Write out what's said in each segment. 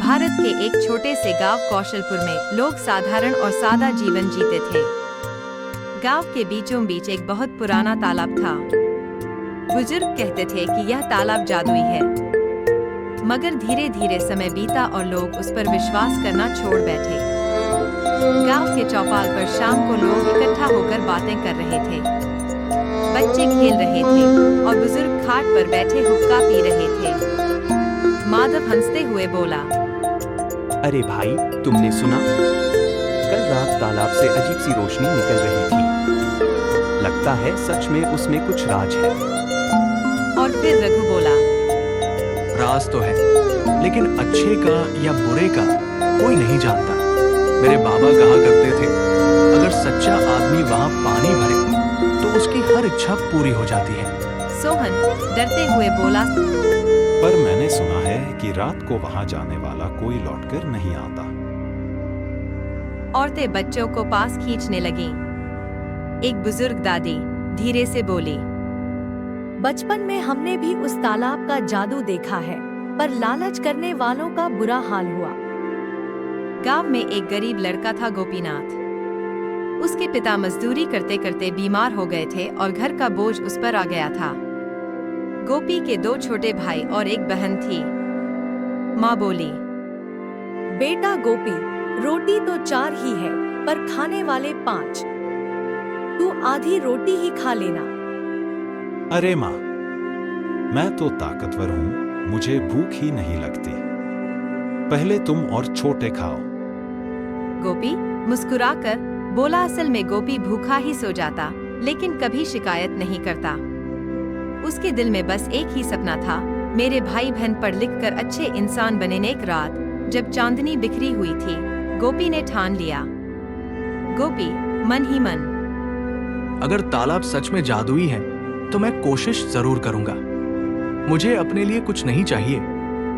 भारत के एक छोटे से गांव कौशलपुर में लोग साधारण और सादा जीवन जीते थे। गांव के बीचों बीच एक बहुत पुराना तालाब था। बुजुर्ग कहते थे कि यह तालाब जादुई है, मगर धीरे धीरे समय बीता और लोग उस पर विश्वास करना छोड़ बैठे। गांव के चौपाल पर शाम को लोग इकट्ठा होकर बातें कर रहे थे, बच्चे खेल रहे थे और बुजुर्ग खाट पर बैठे हुक्का पी रहे थे। माधव हंसते हुए बोला, अरे भाई, तुमने सुना? कल रात तालाब से अजीब सी रोशनी निकल रही थी। लगता है सच में उसमें कुछ राज है। और फिर रघु बोला, राज तो है, लेकिन अच्छे का या बुरे का कोई नहीं जानता। मेरे बाबा कहा करते थे, अगर सच्चा आदमी वहाँ पानी भरे तो उसकी हर इच्छा पूरी हो जाती है। सोहन डरते हुए बोला, पर मैंने सुना है कि रात को वहां जाने वाला कोई लौटकर नहीं आता। औरतें बच्चों को पास खींचने लगीं। एक बुजुर्ग दादी धीरे से बोली, बचपन में हमने भी उस तालाब का जादू देखा है, पर लालच करने वालों का बुरा हाल हुआ। गांव में एक गरीब लड़का था, गोपीनाथ। उसके पिता मजदूरी करते करते बीमार हो गए थे और घर का बोझ उस पर आ गया था। गोपी के 2 छोटे भाई और एक बहन थी। माँ बोली, बेटा गोपी, रोटी तो 4 ही है, पर खाने वाले 5। तू आधी रोटी ही खा लेना। अरे माँ, मैं तो ताकतवर हूँ, मुझे भूख ही नहीं लगती। पहले तुम और छोटे खाओ। गोपी मुस्कुराकर बोला, असल में गोपी भूखा ही सो जाता, लेकिन कभी शिकायत नहीं करता। उसके दिल में बस एक ही सपना था, मेरे भाई बहन पढ़ लिख कर अच्छे इंसान बने। एक रात जब चांदनी बिखरी हुई थी, गोपी ने ठान लिया। गोपी मन ही मन, अगर तालाब सच में जादुई है तो मैं कोशिश जरूर करूंगा। मुझे अपने लिए कुछ नहीं चाहिए,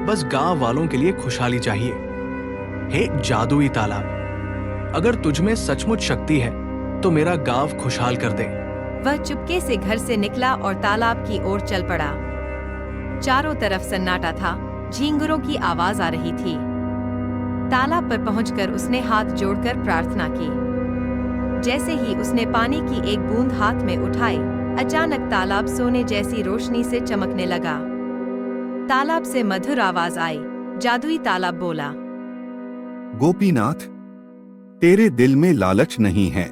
बस गांव वालों के लिए खुशहाली चाहिए। हे जादुई तालाब, अगर तुझमें सचमुच शक्ति है तो मेरा गांव खुशहाल कर दे। वह चुपके से घर से निकला और तालाब की ओर चल पड़ा। चारों तरफ सन्नाटा था, झींगुरों की आवाज आ रही थी। तालाब पर पहुंचकर उसने हाथ जोड़कर प्रार्थना की। जैसे ही उसने पानी की एक बूंद हाथ में उठाई, अचानक तालाब सोने जैसी रोशनी से चमकने लगा। तालाब से मधुर आवाज आई। जादुई तालाब बोला, गोपीनाथ, तेरे दिल में लालच नहीं है,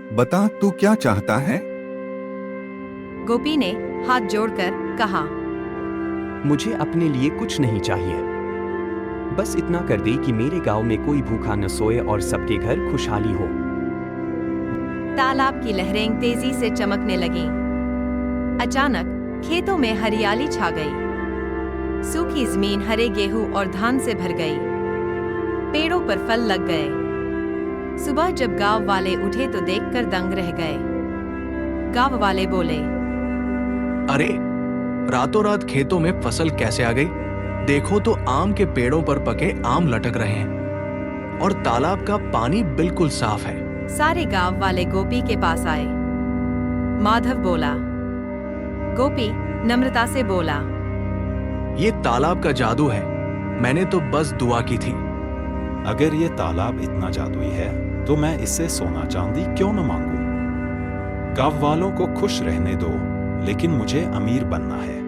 बता तू क्या चाहता है? गोपी ने हाथ जोड़कर कहा, मुझे अपने लिए कुछ नहीं चाहिए, बस इतना कर दे कि मेरे गांव में कोई भूखा न सोए और सबके घर खुशहाली हो। तालाब की लहरें तेजी से चमकने लगीं। अचानक खेतों में हरियाली छा गई। सूखी जमीन हरे गेहूं और धान से भर गई। पेड़ों पर फल लग गए। सुबह जब गांव वाले उठे तो देखकर दंग रह गए। गांव वाले बोले, अरे, रातों रात खेतों में फसल कैसे आ गई? देखो तो आम के पेड़ों पर पके आम लटक रहे हैं और तालाब का पानी बिल्कुल साफ है। सारे गांव वाले गोपी के पास आए। माधव बोला, गोपी नम्रता से बोला, ये तालाब का जादू है, मैंने तो बस दुआ की थी। अगर ये तालाब इतना जादुई है तो मैं इससे सोना चांदी क्यों न मांगू? गांव वालों को खुश रहने दो, लेकिन मुझे अमीर बनना है।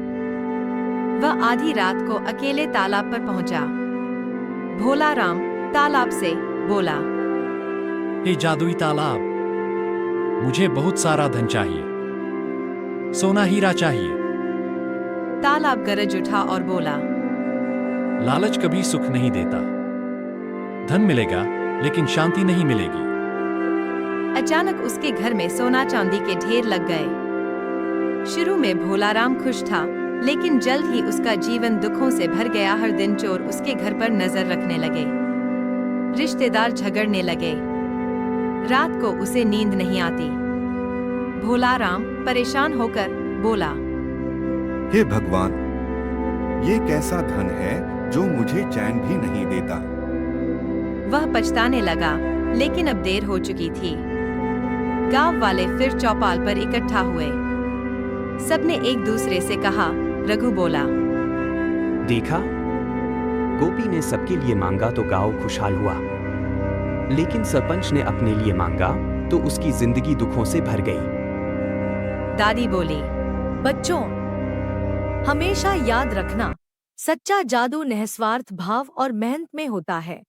वह आधी रात को अकेले तालाब पर पहुंचा। भोला राम तालाब से बोला, हे जादुई तालाब, मुझे बहुत सारा धन चाहिए, सोना हीरा चाहिए। तालाब गरज उठा और बोला, लालच कभी सुख नहीं देता। धन मिलेगा लेकिन शांति नहीं मिलेगी। अचानक उसके घर में सोना चांदी के ढेर लग गए। शुरू में भोलाराम खुश था, लेकिन जल्द ही उसका जीवन दुखों से भर गया। हर दिन चोर उसके घर पर नजर रखने लगे, रिश्तेदार झगड़ने लगे, रात को उसे नींद नहीं आती। भोलाराम परेशान होकर बोला, हे भगवान, ये कैसा धन है जो मुझे चैन भी नहीं देता। वह पछताने लगा, लेकिन अब देर हो चुकी थी। गांव वाले फिर चौपाल पर इकट्ठा हुए। सबने एक दूसरे से कहा। रघु बोला, देखा, गोपी ने सबके लिए मांगा तो गांव खुशहाल हुआ, लेकिन सरपंच ने अपने लिए मांगा तो उसकी जिंदगी दुखों से भर गई। दादी बोली, बच्चों, हमेशा याद रखना, सच्चा जादू निस्वार्थ भाव और मेहनत में होता है।